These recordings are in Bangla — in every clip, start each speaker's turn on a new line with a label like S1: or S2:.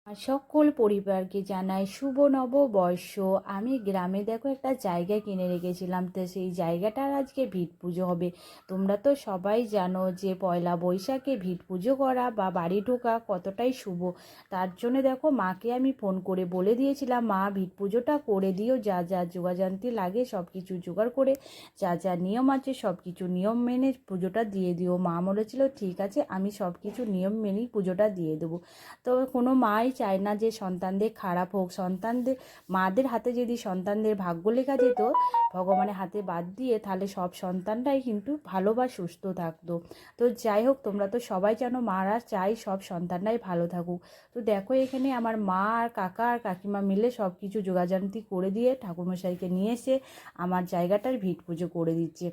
S1: সকল পরিবারকে জানাই শুভ নববর্ষ। আমি গ্রামে দেখো একটা জায়গা কিনে রেখেছিলাম, তো সেই জায়গাটার আজকে ভিট পুজো হবে। তোমরা তো সবাই জানো যে পয়লা বৈশাখে ভিট পুজো করা বা বাড়ি ঢোকা কতটাই শুভ। তার জন্য দেখো মাকে আমি ফোন করে বলে দিয়েছিলাম, মা ভিট পুজোটা করে দিও, যা যা যোগাযান্তি লাগে সব কিছু জোগাড় করে, যা যা নিয়ম আছে সব কিছু নিয়ম মেনে পুজোটা দিয়ে দিও। মা বলেছিল ঠিক আছে, আমি সব কিছু নিয়ম মেনেই পুজোটা দিয়ে দেবো। তো কোনো মাই চায় না যে সন্তানদের খারাপ হোক। সন্তানদের মাদের হাতে যদি সন্তানদের ভাগ্য লেখা যেত ভগবানের হাতে বাদ দিয়ে, তাহলে সব সন্তানটাই কিন্তু ভালো বা সুস্থ থাকতো। তো যাই হোক, তোমরা তো সবাই জানো মারা চাই সব সন্তানরাই ভালো থাকুক। তো দেখো এখানে আমার মা আর কাকা আর কাকিমা মিলে সব কিছু জোগাড়যন্ত্র করে দিয়ে ঠাকুরমশাইকে নিয়ে এসে আমার জায়গাটার ভিট পুজো করে দিচ্ছে।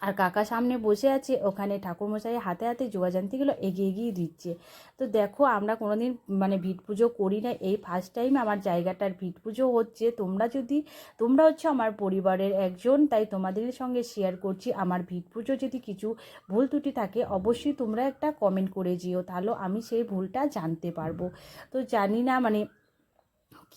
S1: আর কাকা সামনে বসে আছে, ওখানে ঠাকুরমশাই হাতে হাতে যোগাযান্ত্রীগুলো এগিয়ে এগিয়ে দিচ্ছে। তো দেখো আমরা কোনোদিন ভিট পুজো করি না, এই ফার্স্ট টাইম আমার জায়গাটার ভিট পুজো হচ্ছে। তোমরা হচ্ছে আমার পরিবারের একজন, তাই তোমাদের সঙ্গে শেয়ার করছি। আমার ভিট পুজো যদি কিছু ভুল ত্রুটি থাকে অবশ্যই তোমরা একটা কমেন্ট করে যেও, তাহলে আমি সেই ভুলটা জানতে পারবো। তো জানি না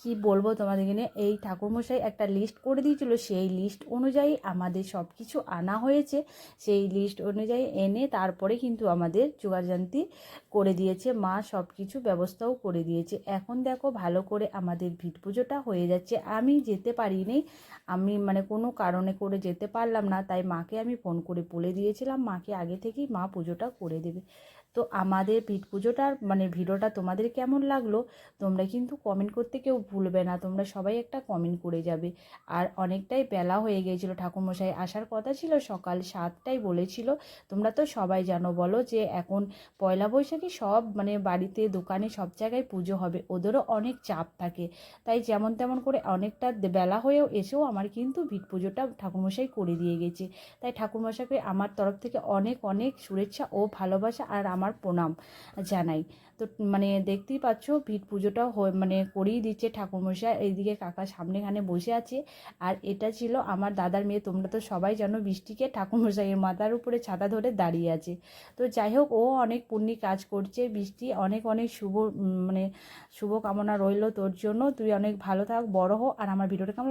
S1: কি বলবো তোমাদেরকে নিয়ে। এই ঠাকুরমশাই একটা লিস্ট করে দিয়েছিল, সেই লিস্ট অনুযায়ী আমাদের সব কিছু আনা হয়েছে। সেই লিস্ট অনুযায়ী এনে তারপরে কিন্তু আমাদের জোগাড়যন্ত্রী করে দিয়েছে মা, সব কিছু ব্যবস্থাও করে দিয়েছে। এখন দেখো ভালো করে আমাদের ভিট পুজোটা হয়ে যাচ্ছে। আমি যেতে পারিনি, আমি কোনো কারণে করে যেতে পারলাম না, তাই মাকে আমি ফোন করে বলে দিয়েছিলাম মাকে আগে থেকেই মা পুজোটা করে দেবে। তো আমাদের ভিট পুজোটার ভিডিওটা তোমাদের কেমন লাগলো তোমরা কিন্তু কমেন্ট করতে কেউ ভুলবে না, তোমরা সবাই একটা কমেন্ট করে যাবে। আর অনেকটাই বেলা হয়ে গিয়েছিলো, ঠাকুরমশাই আসার কথা ছিল সকাল 7টায় বলেছিল। তোমরা তো সবাই জানো, বলো যে এখন পয়লা বৈশাখে সব বাড়িতে দোকানে সব জায়গায় পুজো হবে, ওদেরও অনেক চাপ থাকে। তাই যেমন তেমন করে অনেকটা বেলা হয়েও এসেও আমার কিন্তু ভিট পুজোটা ঠাকুরমশাই করে দিয়ে গেছে। তাই ঠাকুরমশাইকে আমার তরফ থেকে অনেক অনেক শুভেচ্ছা ও ভালোবাসা আর আমার প্রণাম জানাই। তো দেখতেই পাচ্ছ ভিট পুজোটাও করেই দিচ্ছে ঠাকুরমশাই। এইদিকে কাকা সামনেখানে বসে আছে। আর এটা ছিল আমার দাদার মেয়ে, তোমরা তো সবাই জানো বৃষ্টিকে ঠাকুরমশাইয়ের মাথার উপরে ছাতা ধরে দাঁড়িয়ে আছে। তো যাই হোক, ও অনেক পুণ্যি কাজ করছে। বৃষ্টি অনেক অনেক শুভ শুভকামনা রইল তোর জন্য, তুই অনেক ভালো থাক, বড় হো। আর আমার ভিডিওটা কেমন